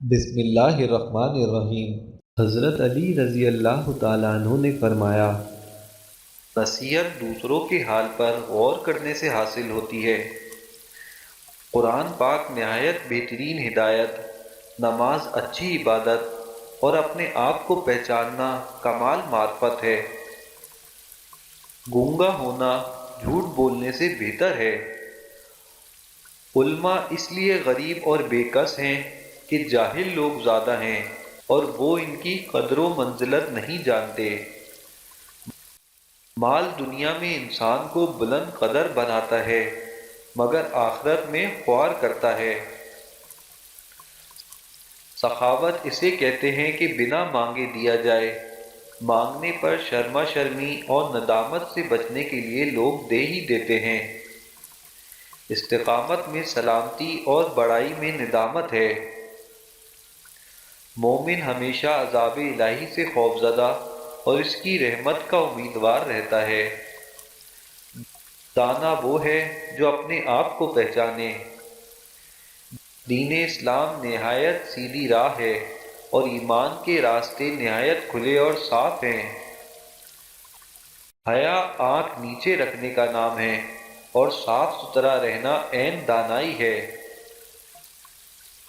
بسم اللہ الرحمن الرحیم۔ حضرت علی رضی اللہ تعالیٰ عنہ نے فرمایا، نصیحت دوسروں کے حال پر غور کرنے سے حاصل ہوتی ہے۔ قرآن پاک نہایت بہترین ہدایت، نماز اچھی عبادت اور اپنے آپ کو پہچاننا کمال معرفت ہے۔ گونگا ہونا جھوٹ بولنے سے بہتر ہے۔ علماء اس لیے غریب اور بے کس ہیں کہ جاہل لوگ زیادہ ہیں اور وہ ان کی قدر و منزلت نہیں جانتے۔ مال دنیا میں انسان کو بلند قدر بناتا ہے مگر آخرت میں خوار کرتا ہے۔ سخاوت اسے کہتے ہیں کہ بنا مانگے دیا جائے، مانگنے پر شرما شرمی اور ندامت سے بچنے کے لیے لوگ دے ہی دیتے ہیں۔ استقامت میں سلامتی اور بڑائی میں ندامت ہے۔ مومن ہمیشہ عذاب الہی سے خوفزدہ اور اس کی رحمت کا امیدوار رہتا ہے۔ دانا وہ ہے جو اپنے آپ کو پہچانے۔ دین اسلام نہایت سیدھی راہ ہے اور ایمان کے راستے نہایت کھلے اور صاف ہیں۔ حیا آنکھ نیچے رکھنے کا نام ہے اور صاف ستھرا رہنا عین دانائی ہے۔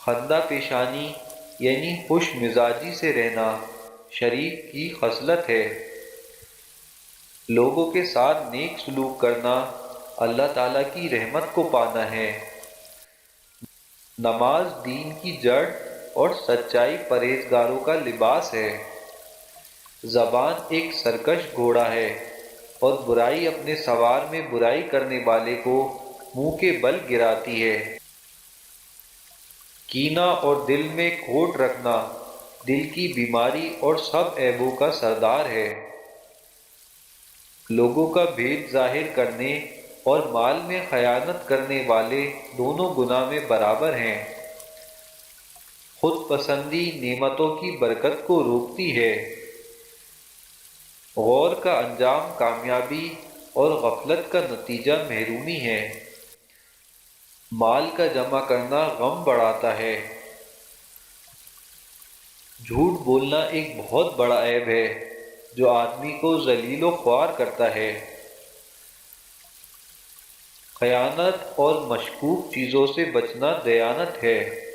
خندہ پیشانی یعنی خوش مزاجی سے رہنا شریف کی خصلت ہے۔ لوگوں کے ساتھ نیک سلوک کرنا اللہ تعالیٰ کی رحمت کو پانا ہے۔ نماز دین کی جڑ اور سچائی پرہیزگاروں کا لباس ہے۔ زبان ایک سرکش گھوڑا ہے اور برائی اپنے سوار میں برائی کرنے والے کو منہ کے بل گراتی ہے۔ کینہ اور دل میں کھوٹ رکھنا دل کی بیماری اور سب عیبوں کا سردار ہے۔ لوگوں کا بھید ظاہر کرنے اور مال میں خیانت کرنے والے دونوں گناہ میں برابر ہیں۔ خود پسندی نعمتوں کی برکت کو روکتی ہے۔ غور کا انجام کامیابی اور غفلت کا نتیجہ محرومی ہے۔ مال کا جمع کرنا غم بڑھاتا ہے۔ جھوٹ بولنا ایک بہت بڑا عیب ہے جو آدمی کو ذلیل و خوار کرتا ہے۔ خیانت اور مشکوک چیزوں سے بچنا دیانت ہے۔